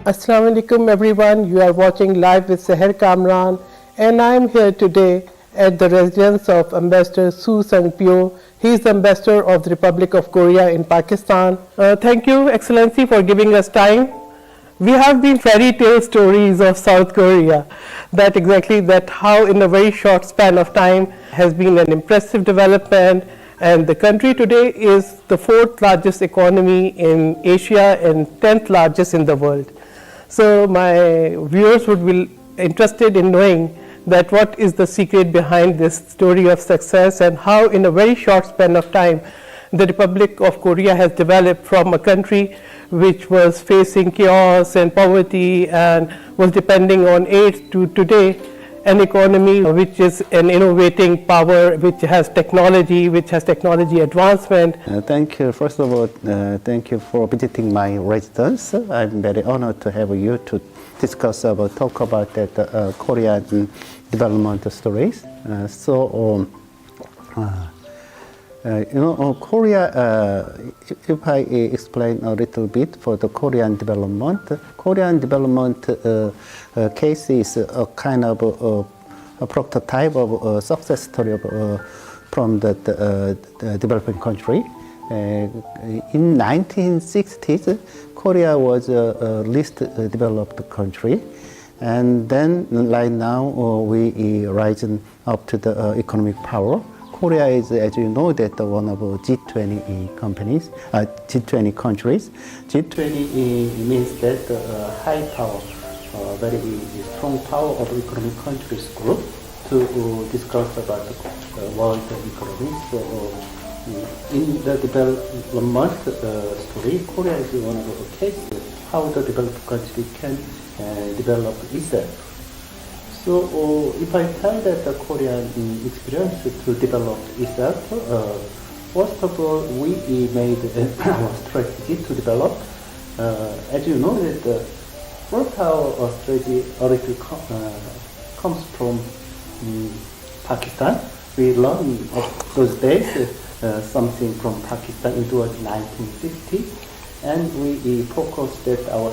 Assalamu alaikum everyone, you are watching live with Sehar Kamran, and I am here today at the residence of Ambassador Sangpyo. He is the Ambassador of the Republic of Korea in Pakistan. Thank you, Excellency, for giving us time. We have been fairy tale stories of South Korea, that how in a very short span of time has been an impressive development, and the country today is the 4th largest economy in Asia and 10th largest in the world. So my viewers would be interested in knowing that what is the secret behind this story of success and how in a very short span of time the Republic of Korea has developed from a country which was facing chaos and poverty and was depending on aid to today an economy which is an innovating power, which has technology advancement. Thank you. First of all, thank you for visiting my residence. I'm very honored to have you to talk about that Korean development stories. Korea, if I explain a little bit for the Korean development case is a kind of a prototype of a success story from the developing country. In 1960s, Korea was a least developed country. And then, right now, we risen up to the economic power. Korea is, as you know, that one of G20 companies, G20 countries. G20 means that high power, very strong power of economic countries group to discuss about the world economy. So, in the development story, Korea is one of the cases how the developed country can develop itself. So if I tell that the Korean experience to develop itself, first of all, we made our strategy to develop. As you know, that the first our strategy already comes from Pakistan. We learned of those days something from Pakistan. It was 1950, and we focused that our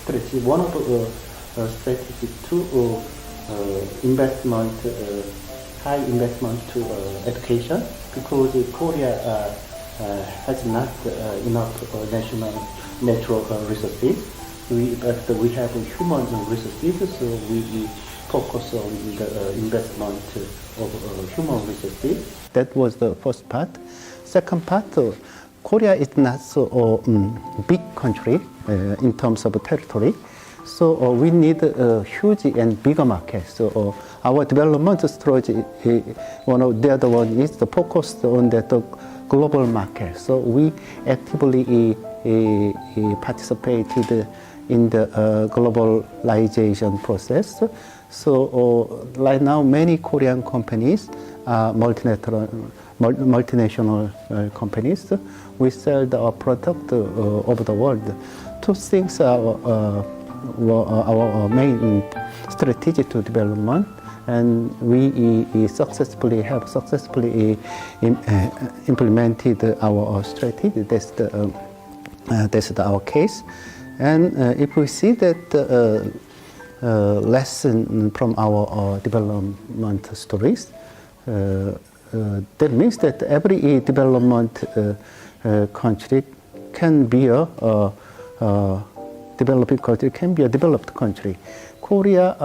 strategy. One of the strategy to investment, high investment to education, because Korea has not enough natural resources. But we have human resources, so we focus on the investment of human resources. That was the first part. Second part, Korea is not so big country in terms of territory. So we need a huge and bigger market. So our development strategy, the other one is the focus on that global market. So we actively participated in the globalization process. So right now, many Korean companies are multinational companies. We sell our product over the world. Two things are our main strategy to development, and we successfully implemented our strategy. That's our case. And if we see that lesson from our development stories, that means that every development country can be developing country can be a developed country. Korea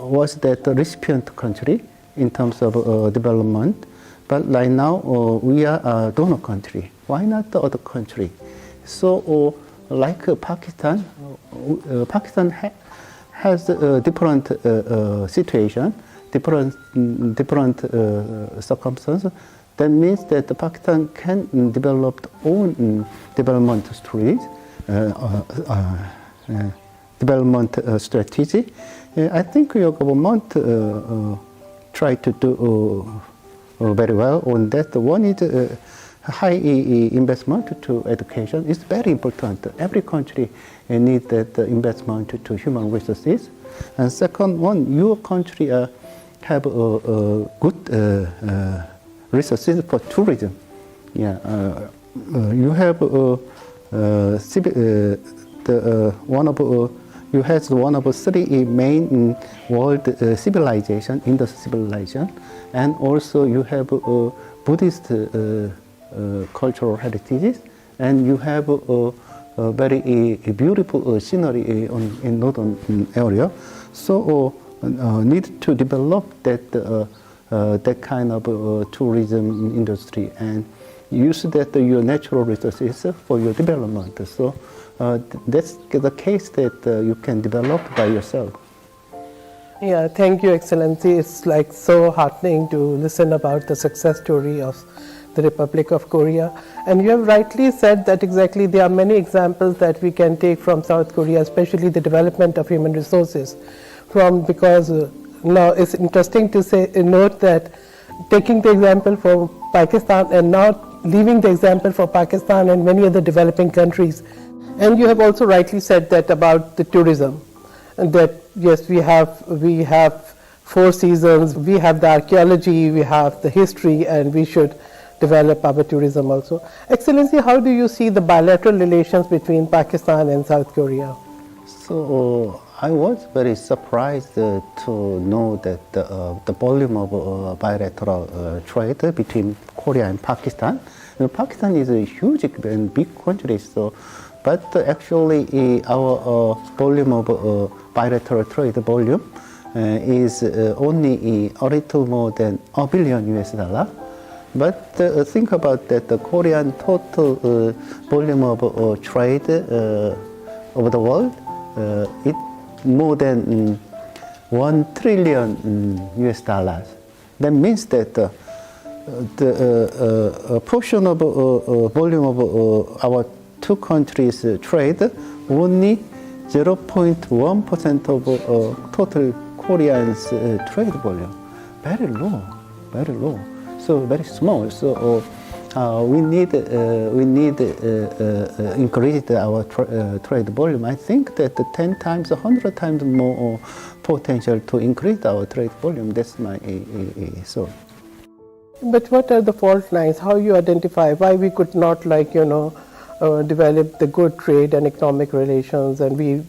was that recipient country in terms of development, but right now we are a donor country. Why not the other country? So, like Pakistan, Pakistan has a different situation, different circumstances. That means that Pakistan can develop own development stories. Development strategy. I think your government tried to do very well on that. One is high investment to education. It's very important. Every country needs that investment to human resources. And second one, your country have good resources for tourism. Yeah, you have you has one of three main world civilization, Indus civilization, and also you have Buddhist cultural heritages, and you have a very beautiful scenery in northern area. So need to develop that kind of tourism industry and use that your natural resources for your development. So that's the case that you can develop by yourself. Yeah, thank you, Excellency. It's like so heartening to listen about the success story of the Republic of Korea. And you have rightly said that exactly there are many examples that we can take from South Korea, especially the development of human resources. Because now it's interesting to note that taking the example for Pakistan and now leaving the example for Pakistan and many other developing countries. And you have also rightly said that about the tourism, and that yes, we have four seasons, we have the archaeology, we have the history, and we should develop our tourism also. Excellency, how do you see the bilateral relations between Pakistan and South Korea? So I was very surprised to know that the volume of bilateral trade between Korea and Pakistan. Pakistan is a huge and big country, so but actually our volume of bilateral trade volume is only a little more than $1 billion US. But think about that, the Korean total volume of trade over the world, it more than $1 trillion US. That means that the portion of volume of our two countries' trade only 0.1% of total Koreans' trade volume. Very low, very low. So very small. So we need increase our trade volume. I think that 10 times, 100 times more potential to increase our trade volume. That's my thought. But what are the fault lines? How you identify why we could not, develop the good trade and economic relations? And we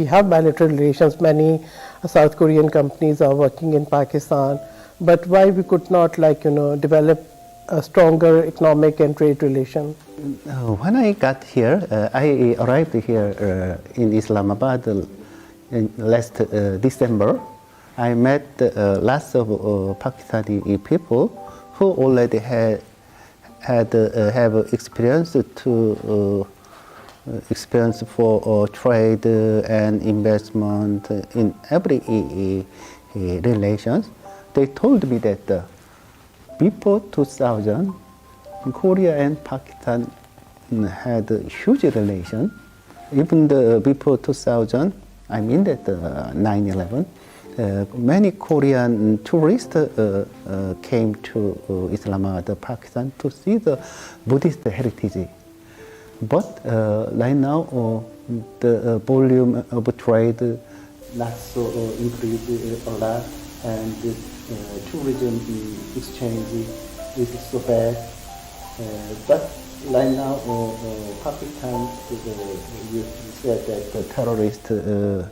have bilateral relations. Many South Korean companies are working in Pakistan. But why we could not, develop a stronger economic and trade relation? When I got here, I arrived here in Islamabad in last December. I met lots of Pakistani people who already have experience for trade and investment in every relations. They told me that before 2000, Korea and Pakistan had a huge relation. Even before 2000, I mean that 9/11, many Korean tourists came to Islamabad, Pakistan, to see the Buddhist heritage. But right now, the volume of trade not so increased a lot, and tourism exchange is so bad. But right now, Pakistan, you said that the terrorist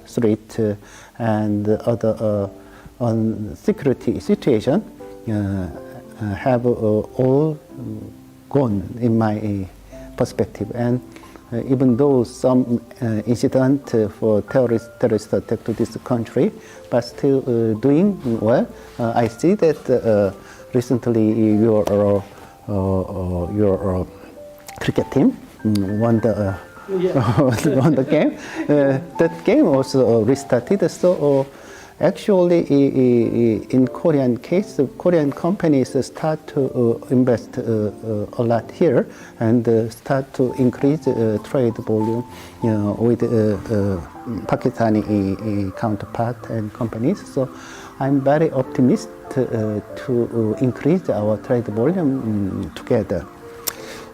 threat and other security situation have all gone in my perspective. And even though some incident for terrorist attack to this country, but still doing well. I see that recently your cricket team won the won the game. That game also restarted. So actually, in Korean case, Korean companies start to invest a lot here and start to increase trade volume, with Pakistani counterpart and companies. So I'm very optimistic to increase our trade volume together.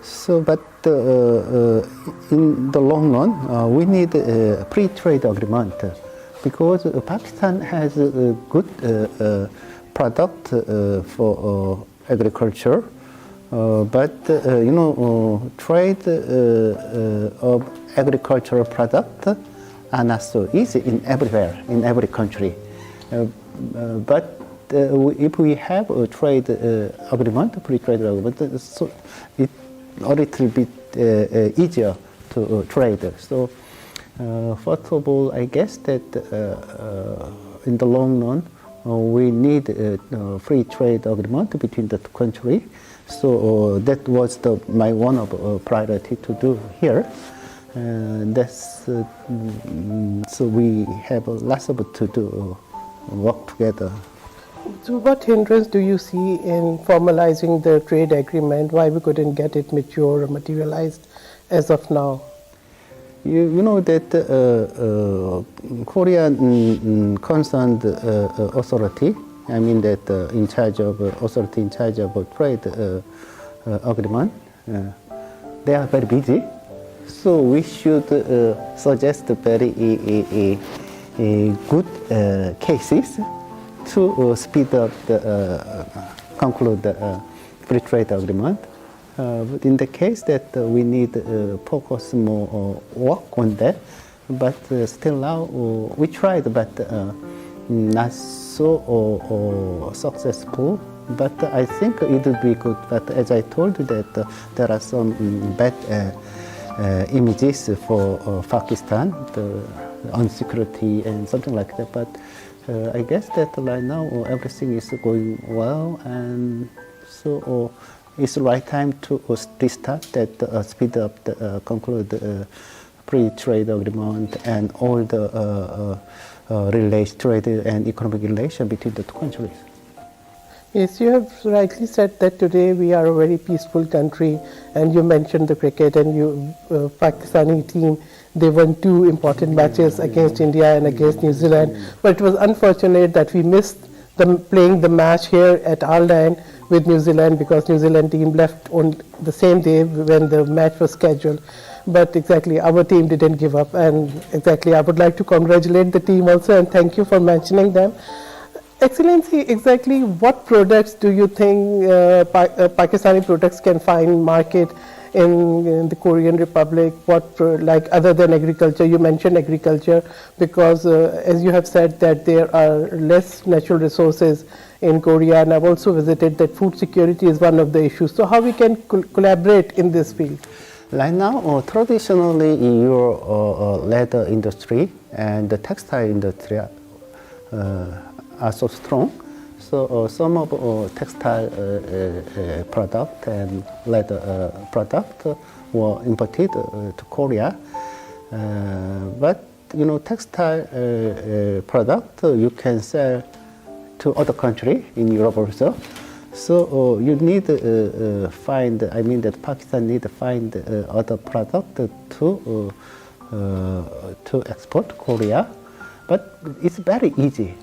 So, but in the long run, we need a free trade agreement. Because Pakistan has a good product for agriculture, But trade of agricultural product are not so easy in everywhere, in every country. But if we have a trade agreement, free trade agreement, so it a little bit easier to trade. So first of all, I guess that in the long run, we need a free trade agreement between the two countries. So that was my one of priority to do here. So we have lots of to do work together. So what hindrance do you see in formalizing the trade agreement? Why we couldn't get it mature or materialized as of now? You know that Korean concerned authority, I mean that in charge of authority in charge of trade agreement, they are very busy. So we should suggest very good cases to speed up conclude the free trade agreement. But in the case that we need focus more work on that, but still now we tried, but not so successful. But I think it would be good. But as I told you that there are some bad images for Pakistan, the insecurity and something like that. But I guess that right now everything is going well, and so it's the right time to restart that, speed up, conclude the free trade agreement and all the trade and economic relation between the two countries. Yes, you have rightly said that today we are a very peaceful country, and you mentioned the cricket and Pakistani team. They won two important matches against India and against New Zealand, but it was unfortunate that we missed them playing the match here at our land with New Zealand, because New Zealand team left on the same day when the match was scheduled. But exactly, our team didn't give up, and exactly, I would like to congratulate the team also and thank you for mentioning them. Excellency, exactly what products do you think Pakistani products can find market in the Korean Republic? What, like other than agriculture? You mentioned agriculture because as you have said that there are less natural resources in Korea, and I've also visited that food security is one of the issues. So how we can collaborate in this field? Right now, traditionally in your leather industry and the textile industry are so strong. So some of textile product and leather product were imported to Korea. But textile product you can sell to other country in Europe also. So you need find. I mean that Pakistan need to find other product to export to Korea. But it's very easy.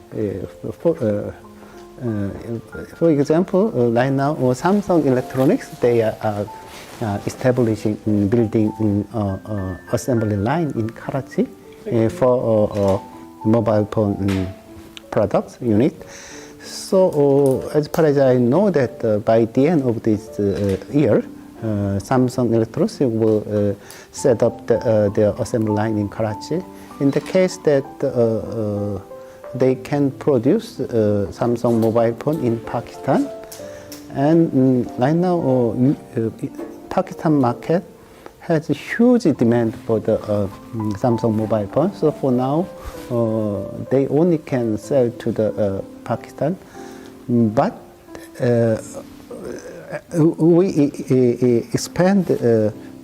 For example, right now, Samsung Electronics, they are establishing, building assembly line in Karachi for mobile phone products unit. So as far as I know that by the end of this year, Samsung Electronics will set up their assembly line in Karachi. In the case that they can produce Samsung mobile phone in Pakistan, and right now Pakistan market has a huge demand for the Samsung mobile phone. So for now, they only can sell to the Pakistan, but we expand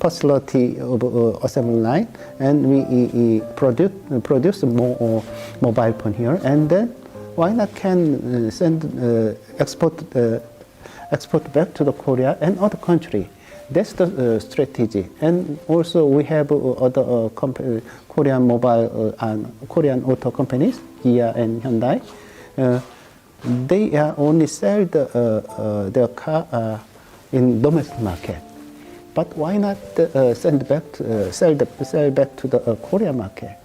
facility of assembly line, and we produce more mobile phone here, and then why not can send export back to the Korea and other country. That's the strategy. And also we have other Korean mobile and Korean auto companies, Kia and Hyundai. They only sell their car in domestic market. But why not sell back to the Korean market?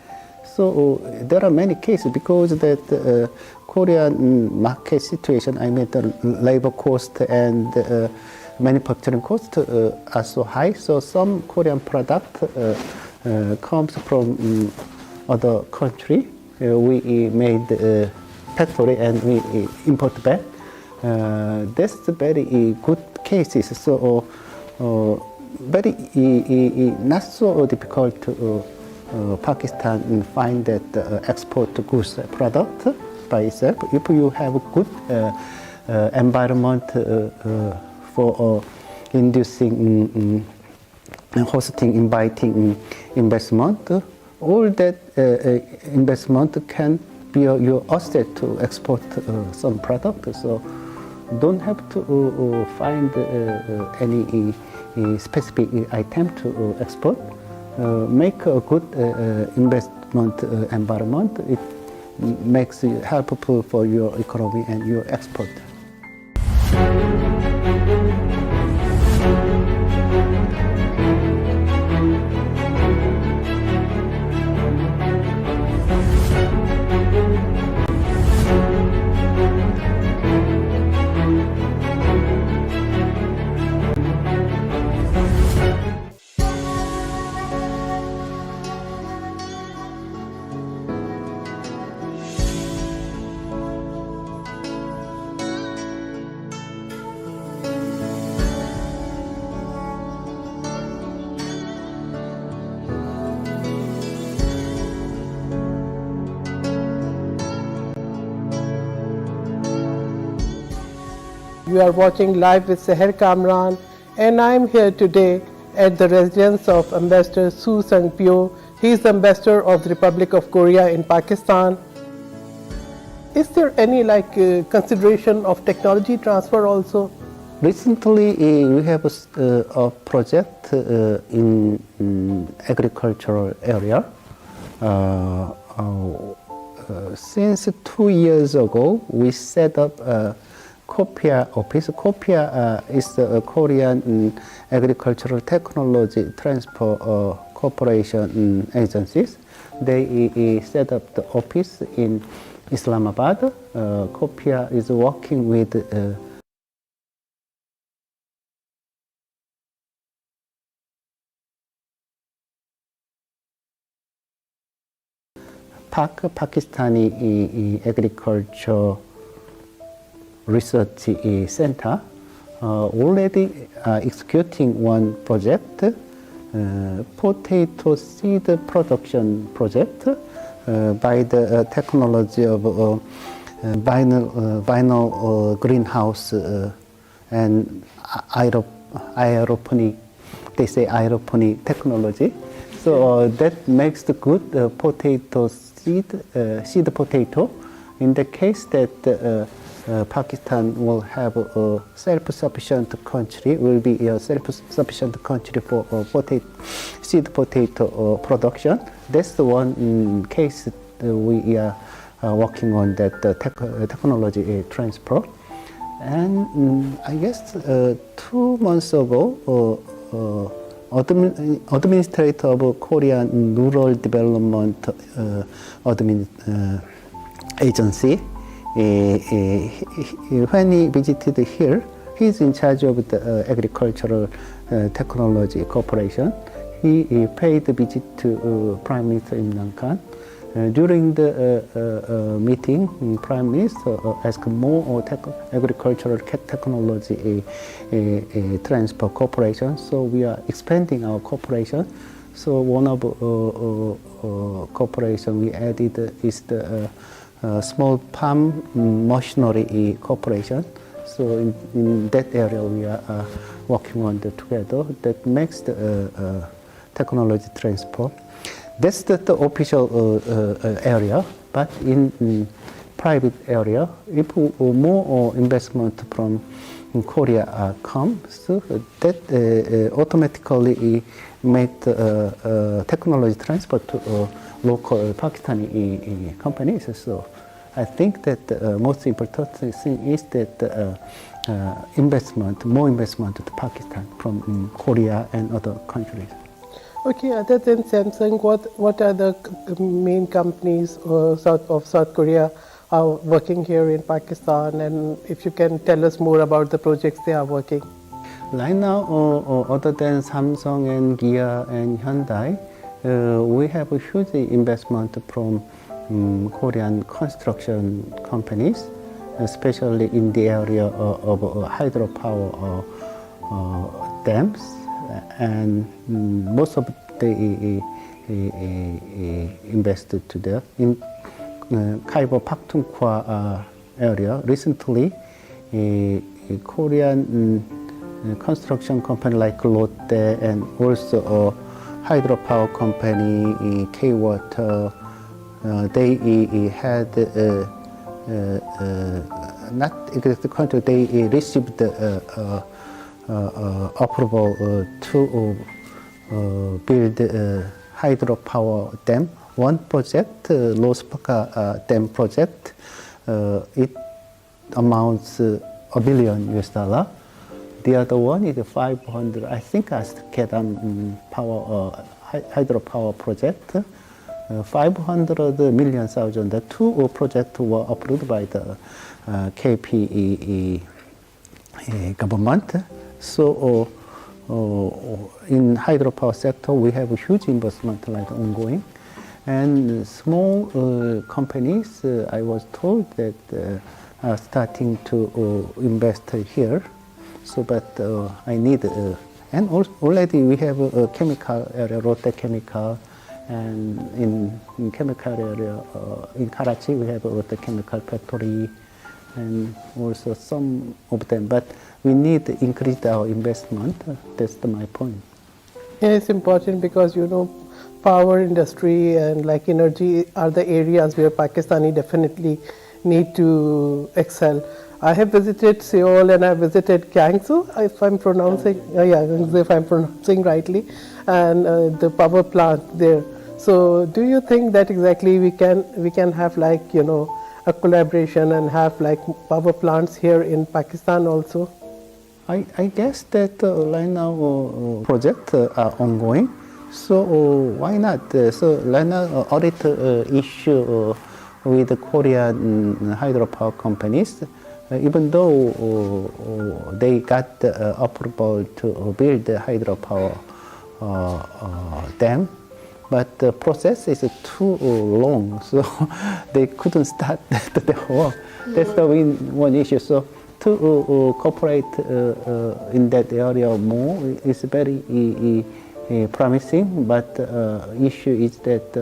So there are many cases because that Korean market situation. I mean the labor cost and manufacturing costs are so high, so some Korean product comes from other country. We made factory and we import back. That's very good cases. So very not so difficult to Pakistan find that export goods product by itself. If you have a good environment for inducing, hosting, inviting investment, all that investment can be your asset to export some product. So don't have to find any specific item to export. Make a good investment environment. It makes it helpful for your economy and your export. You are watching live with Sehar Kamran, and I am here today at the residence of Ambassador Soo Sangpyo. He is the Ambassador of the Republic of Korea in Pakistan. Is there any consideration of technology transfer also? Recently, we have a project in agricultural area. Since 2 years ago, we set up a COPIA office. COPIA is the Korean Agricultural Technology Transfer Corporation agencies. They set up the office in Islamabad. COPIA is working with Pakistani Agriculture Research Center already executing one project, potato seed production project by the technology of vinyl greenhouse and aeroponic, they say aeroponic technology. So that makes the good potato seed potato. In the case that Pakistan will have a self-sufficient country, will be a self-sufficient country for seed potato production. That's the one case we are working on, that technology transfer. And I guess 2 months ago, administrator of Korean Rural Development Agency, when he visited here, he's in charge of the Agricultural Technology Corporation. He paid a visit to Prime Minister Imran Khan. During the meeting, Prime Minister asked more agricultural technology transfer cooperation. So we are expanding our cooperation. So one of cooperation we added is the small farm machinery cooperation. So in that area we are working on together. That makes the technology transfer. That's the official area, but in private area, if more investment from Korea comes, so that automatically make the technology transfer to local Pakistani companies. So I think that the most important thing is that more investment to Pakistan from Korea and other countries. Okay, other than Samsung, what are the main companies of South Korea are working here in Pakistan, and if you can tell us more about the projects they are working? Right now, other than Samsung and Kia and Hyundai, we have a huge investment from Korean construction companies, especially in the area of hydropower dams, and most of they invested to there. In Kaibo Paktunkwa area, recently, a Korean construction company like Lotte and also a hydropower company, K-Water, they had not exactly contract, they received approval to build hydropower dam. One project, Lospaka Dam project, it amounts $1 billion US. The other one is 500, I think, Askedam power hydropower project. 500 million thousand. The two projects were approved by the KPE government. So in hydropower sector, we have a huge investment like ongoing. And small companies, I was told that are starting to invest here. So, but I need, and already we have a chemical area, Lotte Chemical, and in chemical area, in Karachi, we have a Lotte Chemical Factory, and also some of them. But we need to increase our investment. That's my point. Yeah, it's important because, you know, power industry and like energy are the areas where Pakistani definitely need to excel. I have visited Seoul and I visited Gangsu, if I'm pronouncing, if I'm pronouncing rightly, and the power plant there. So, do you think that exactly we can have like, you know, a collaboration and have like power plants here in Pakistan also? I guess that right now projects are ongoing. So why not? So right now audit issue with the Korean hydropower companies. Even though they got the approval to build the hydropower dam, but the process is too long, so they couldn't start the work. That's the one issue. So to cooperate in that area more is very promising, but issue is that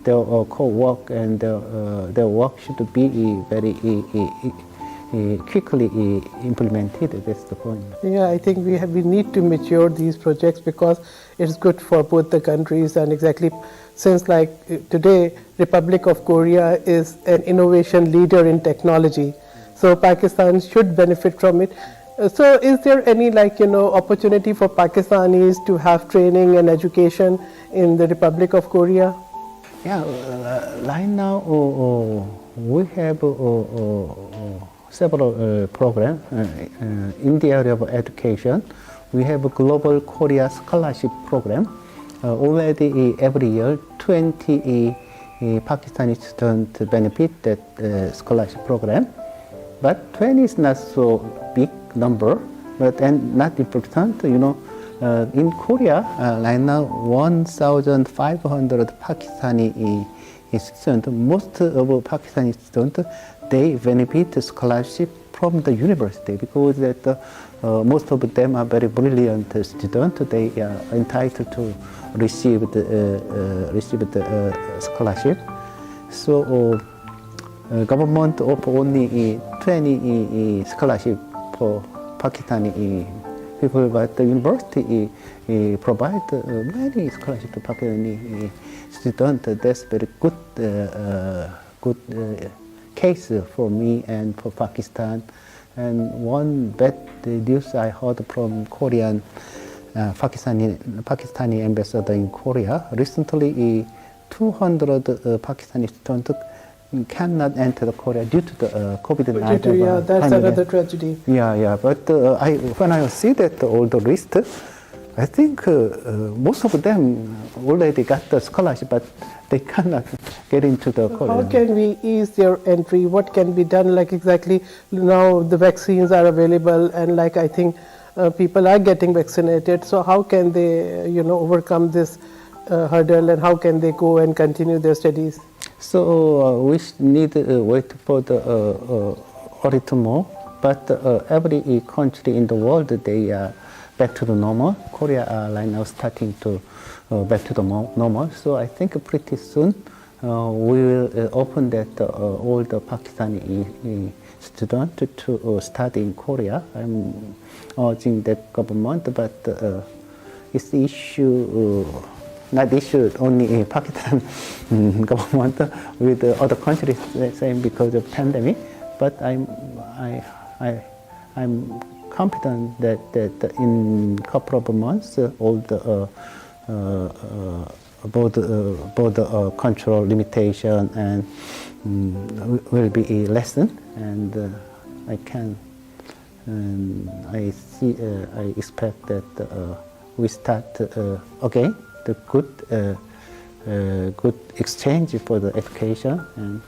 their co-work and their work should be very quickly implemented. That's the point. Yeah, I think we need to mature these projects because it's good for both the countries, and exactly since like today Republic of Korea is an innovation leader in technology, so Pakistan should benefit from it. So is there any like, you know, opportunity for Pakistanis to have training and education in the Republic of Korea? Yeah, right now we have several programs in the area of education. We have a Global Korea Scholarship Program. Already every year, 20 Pakistani students benefit that scholarship program. But 20 is not so big number, but and not important. You know, in Korea right now 1,500 Pakistani students. Most of Pakistani students they benefit scholarship from the university because that most of them are very brilliant students. They are entitled to receive the scholarship. So government offer only 20 scholarship for Pakistani people, but the university provide many scholarship to Pakistani students. That's very good case for me and for Pakistan. And one bad news I heard from Korean Pakistani ambassador in Korea recently, 200 Pakistani students cannot enter Korea due to the COVID-19. Yeah, that's another tragedy. Yeah. But when I see that all the list, I think most of them already got the scholarship, but they cannot get into the Korea. How can we ease their entry? What can be done? Like exactly now the vaccines are available, and like I think people are getting vaccinated. So how can they, overcome this hurdle, and how can they go and continue their studies? So we need to wait for the autumn more, but every country in the world, they are back to the normal. Korea are right now starting to back to the normal. So I think pretty soon we will open that all the Pakistani students to study in Korea. I'm urging that government, but it's the issue. Not issue only in Pakistan government with other countries same because of pandemic, but I'm confident that in couple of months all the border control limitation and will be a lesson, and I can I expect that we start again the good exchange for the education, and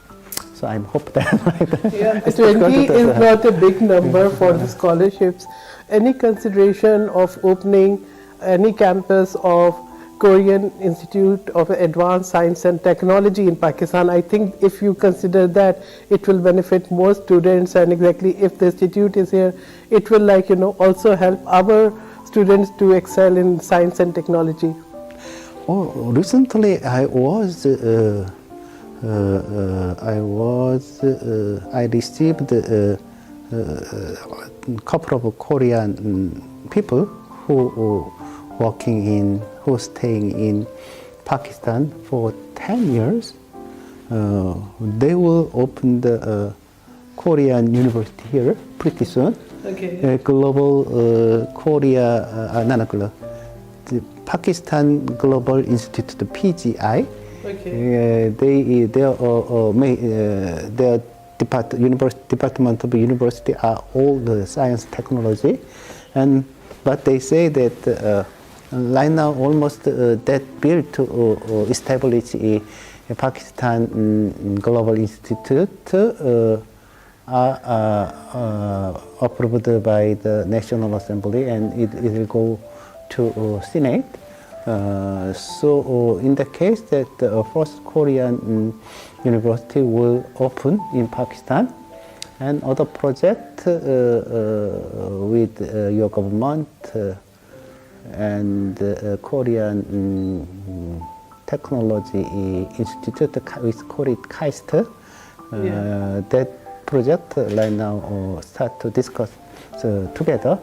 so I'm hope that. Yeah, 20 is not a big number for the scholarships. Any consideration of opening any campus of Korean Institute of Advanced Science and Technology in Pakistan? I think if you consider that, it will benefit more students, and exactly if the institute is here, it will also help our students to excel in science and technology. Oh, recently I received a couple of Korean people who staying in Pakistan for 10 years. They will open the Korean university here pretty soon. Okay. Global the Pakistan Global Institute, the PGI. Okay. Their department of university are all the science technology, but they say that right now almost that bill to establish a Pakistan Global Institute are approved by the National Assembly, and it will go to Senate. So in the case that the first Korean university will open in Pakistan, and other project with your government and Korean Technology Institute, with called KAIST, that project right now start to discuss together.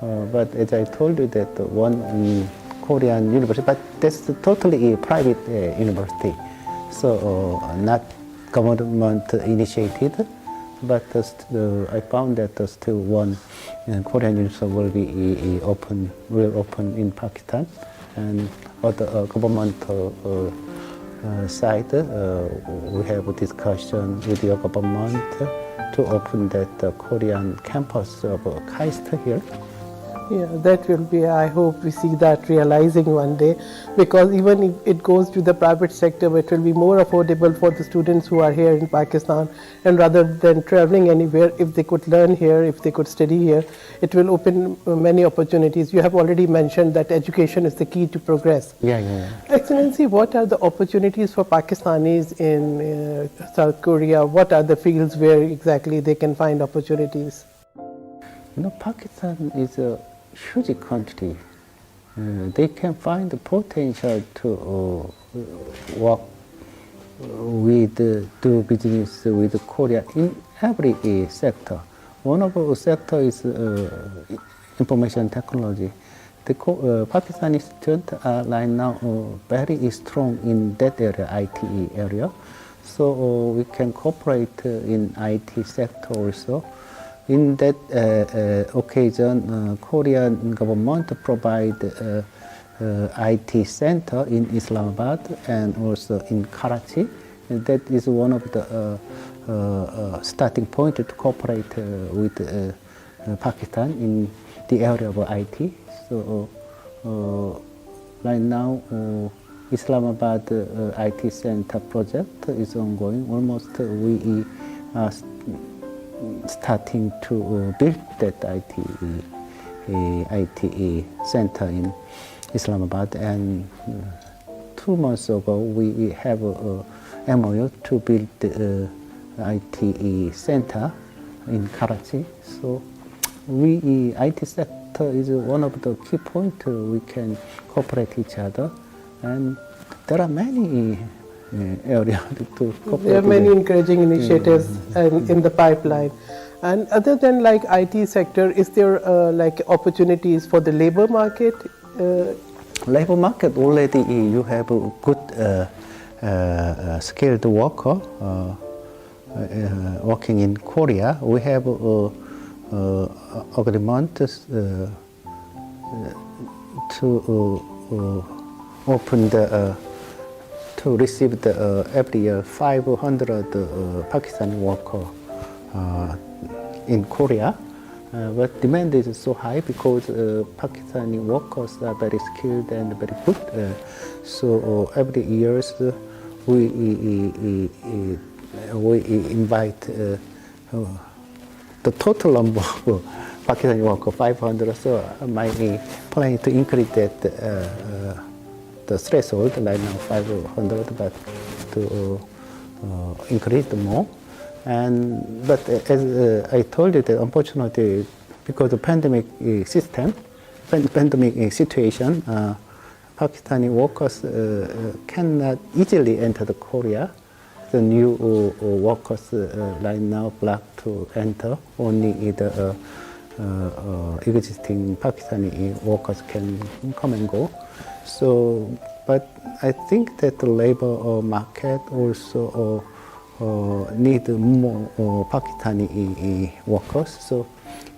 But as I told you, that one Korean university, but that's totally a private university, so not government initiated. But I found that still one Korean university will be will open in Pakistan, and other government side we have a discussion with your government to open that Korean campus of KAIST here. Yeah, that will be, I hope we see that realizing one day, because even if it goes to the private sector, it will be more affordable for the students who are here in Pakistan, and rather than traveling anywhere, if they could learn here, if they could study here, it will open many opportunities. You have already mentioned that education is the key to progress. Yeah. Excellency, what are the opportunities for Pakistanis in South Korea? What are the fields where exactly they can find opportunities? Pakistan is a huge country. They can find the potential to work with, do business with Korea in every sector. One of the sector is information technology. The Pakistani students are right now very strong in that area, IT area. So we can cooperate in IT sector also. In that occasion, Korean government provide IT center in Islamabad and also in Karachi. And that is one of the starting point to cooperate with Pakistan in the area of IT. So right now, Islamabad IT center project is ongoing. Almost we are starting to build that IT IT center in Islamabad, and 2 months ago we have a MOU to build the IT center in Karachi. So IT sector is one of the key points we can cooperate each other, and there are many areas to cooperate. There are many encouraging initiatives in the pipeline. And other than like IT sector, is there like opportunities for the labor market? Labor market already you have a good skilled worker working in Korea. We have agreement to open the to receive the every year 500 Pakistani worker in Korea. But demand is so high because Pakistani workers are very skilled and very good. So every year we invite the total number of Pakistani workers 500. So my plan is to increase that the threshold right now 500, but to increase more. But as I told you, that unfortunately, because of pandemic situation, Pakistani workers cannot easily enter the Korea. The new workers right now blocked to enter. Only the existing Pakistani workers can come and go. So, but I think that the labor market also need more Pakistani workers. So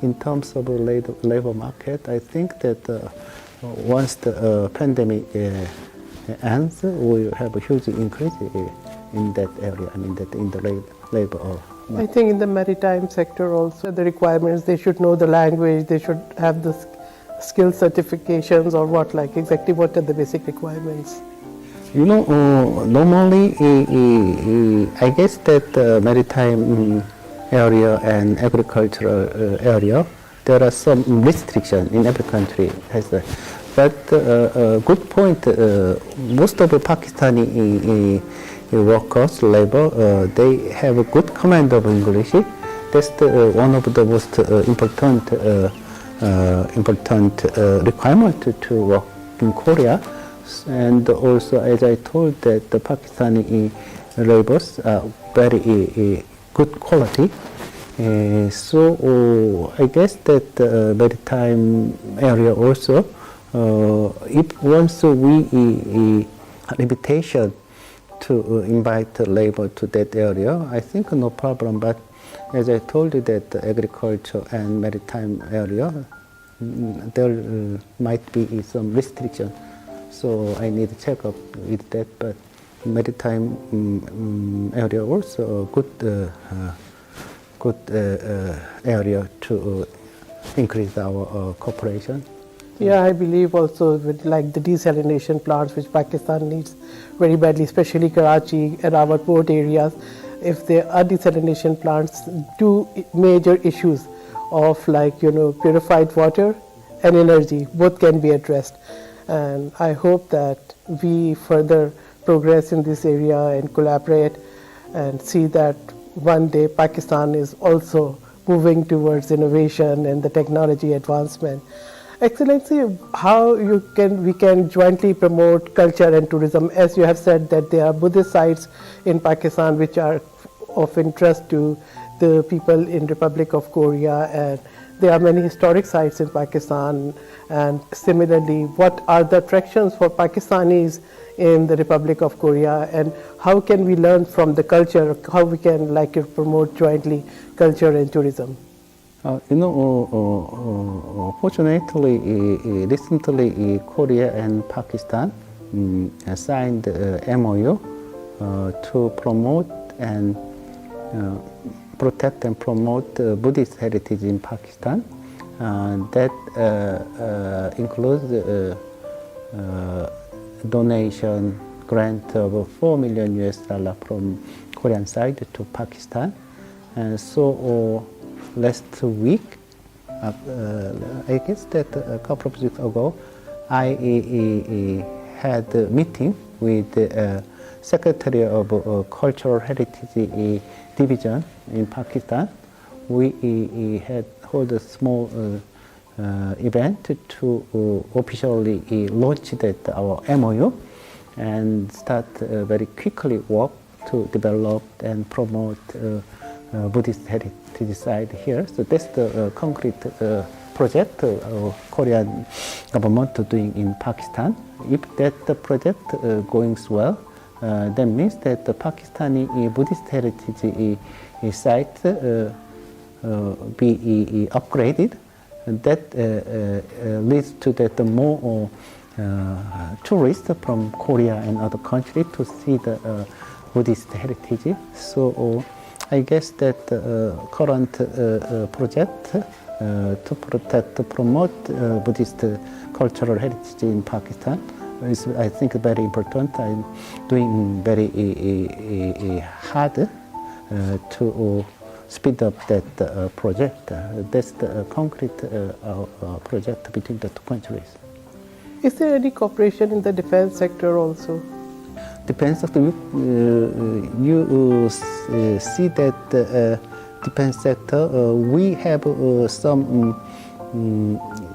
in terms of the labor market, I think that once the pandemic ends, we will have a huge increase in that area, I mean that in the labor market. I think in the maritime sector also, the requirements, they should know the language, they should have the skill certifications, or what, like exactly what are the basic requirements? You know, normally, I guess that maritime area and agricultural area, there are some restrictions in every country. But good point, most of the Pakistani workers, labor, they have a good command of English. That's one of the most important requirement to work in Korea. And also, as I told, that the Pakistani laborers are very good quality. So I guess that the maritime area also, if once we limitation to invite labor to that area, I think no problem. But as I told you, that the agriculture and maritime area, there might be some restriction. So I need to check up with that. But maritime area also a good area to increase our cooperation. Yeah, I believe also with like the desalination plants which Pakistan needs very badly, especially Karachi and our port areas. If there are desalination plants, two major issues of like, you know, purified water and energy, both can be addressed. And I hope that we further progress in this area and collaborate and see that one day Pakistan is also moving towards innovation and the technology advancement. Excellency, how we can jointly promote culture and tourism? As you have said that there are Buddhist sites in Pakistan which are of interest to the people in Republic of Korea, and there are many historic sites in Pakistan. And similarly, what are the attractions for Pakistanis in the Republic of Korea, and how can we learn from the culture, how we can like promote jointly culture and tourism? You know, fortunately, recently Korea and Pakistan signed MOU to promote and protect and promote Buddhist heritage in Pakistan. That includes donation grant of $4 million from Korean side to Pakistan. And so last week, I guess that a couple of weeks ago, I had a meeting with the Secretary of Cultural Heritage Division in Pakistan. We had held a small event to officially launch that our MOU and start very quickly work to develop and promote Buddhist heritage site here. So that's the concrete project Korean government doing in Pakistan. If that project going well, that means that the Pakistani Buddhist heritage site be upgraded. That leads to that more tourists from Korea and other countries to see the Buddhist heritage. So I guess that current project to protect, to promote Buddhist cultural heritage in Pakistan is, I think, very important. I'm doing very hard to speed up that project. That's the concrete project between the two countries. Is there any cooperation in the defense sector also? Defense sector, you see that defense sector, we have some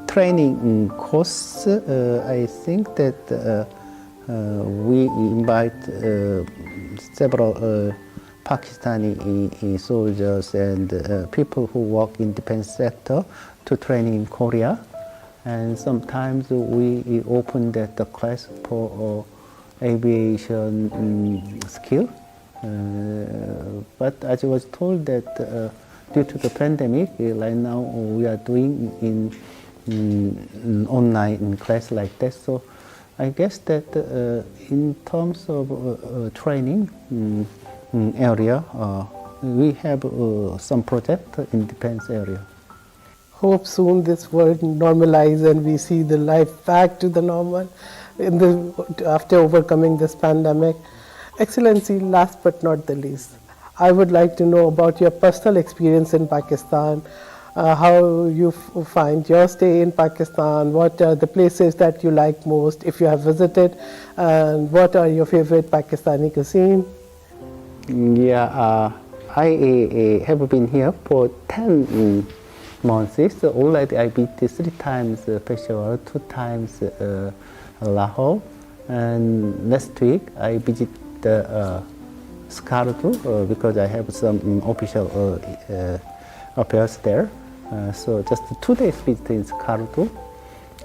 training course. I think that we invite several Pakistani soldiers and people who work in defense sector to training in Korea. And sometimes we open that class for aviation skill. But as I was told that due to the pandemic, right now we are doing in online class like that. So I guess that in terms of training area, we have some project in defense area. Hope soon this world normalize and we see the life back to the normal after overcoming this pandemic. Excellency, last but not the least, I would like to know about your personal experience in Pakistan, how you find your stay in Pakistan, what are the places that you like most if you have visited, and what are your favorite Pakistani cuisine? Yeah, I have been here for 10 months. So already I been 3 times Peshawar, 2 times Lahore, and last week I visit Skardu because I have some official affairs there. So just 2 days visit in Skardu.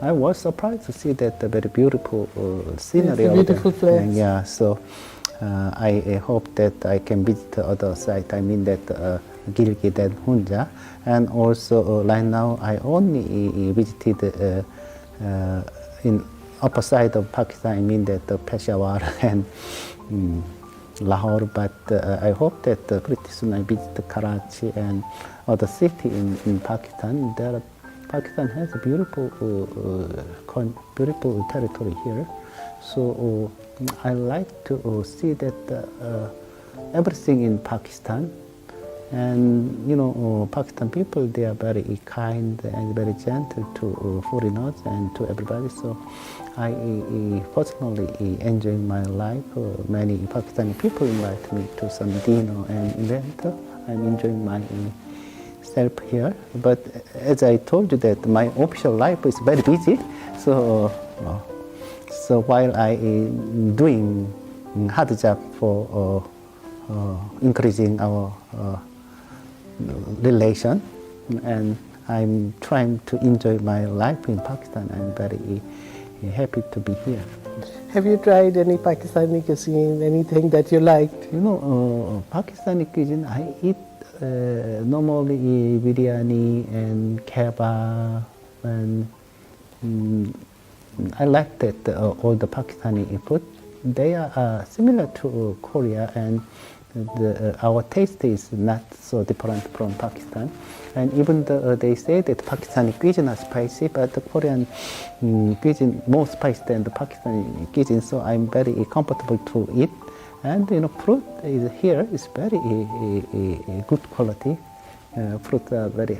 I was surprised to see that very beautiful scenery. It's a beautiful place. Yeah, so I hope that I can visit the other side. I mean that Gilgit and Hunja, and also right now I only visited in upper side of Pakistan. I mean that Peshawar and Lahore, but I hope that pretty soon I visit Karachi and other city in Pakistan. Pakistan has a beautiful territory here, so I like to see that everything in Pakistan. And you know, Pakistan people, they are very kind and very gentle to foreigners and to everybody. So I personally enjoy my life. Many Pakistani people invite me to some dinner and event. I'm enjoying myself here. But as I told you that my official life is very busy. So while I doing hard job for increasing our relation, and I'm trying to enjoy my life in Pakistan. I'm very happy to be here. Have you tried any Pakistani cuisine, anything that you liked? You know, Pakistani cuisine, I eat normally biryani and kebab, and I like that all the Pakistani food. They are similar to Korea, and our taste is not so different from Pakistan. And even though they say that Pakistani cuisine is spicy, but the Korean cuisine more spicy than the Pakistani cuisine, so I'm very comfortable to eat. And you know, fruit here is very good quality. Fruit are very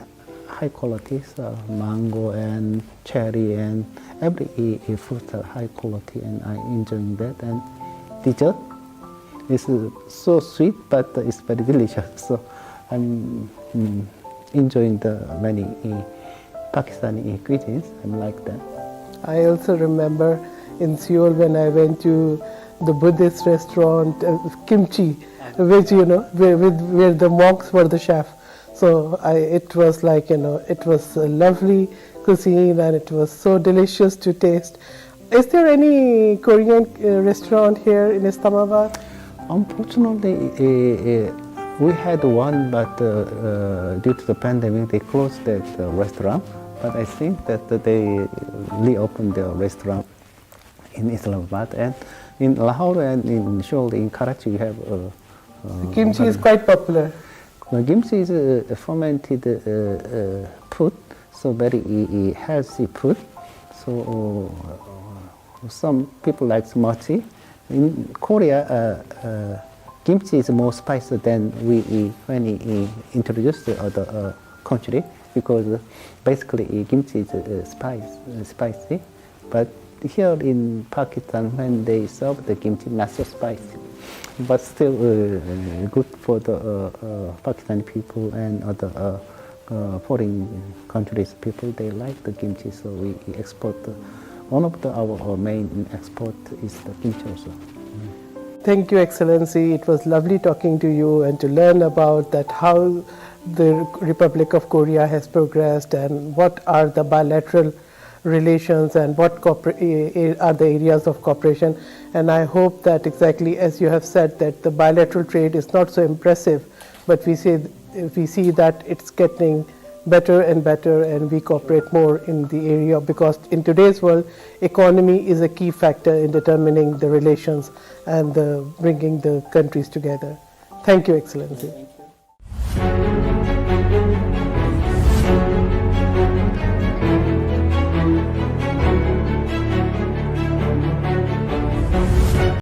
high qualities, mango and cherry and every fruit are high quality, and I enjoying that. And dessert is so sweet, but it's very delicious. So I'm enjoying the many Pakistani cuisines. I'm like that. I also remember in Seoul when I went to the Buddhist restaurant, Kimchi, which, where the monks were the chef. So it was like, it was a lovely cuisine and it was so delicious to taste. Is there any Korean restaurant here in Islamabad? Unfortunately, we had one, but due to the pandemic, they closed that restaurant. But I think that they reopened the restaurant in Islamabad, and in Lahore and in Seoul, in Karachi, we have. Kimchi is quite popular. Kimchi is a fermented food, so very healthy food. So some people like mochi. In Korea, kimchi is more spicy than when we introduced the other country, because basically kimchi is spicy. But here in Pakistan, when they serve the kimchi, not so spicy, but still good for the Pakistani people and other foreign countries people. They like the kimchi, so we export. One of our main export is the kimchi also. Thank you, Excellency. It was lovely talking to you and to learn about that how the Republic of Korea has progressed and what are the bilateral relations and what are the areas of cooperation. And I hope that exactly as you have said, that the bilateral trade is not so impressive, but we see that it's getting better and better, and we cooperate more in the area, because in today's world, economy is a key factor in determining the relations and bringing the countries together. Thank you, Excellency.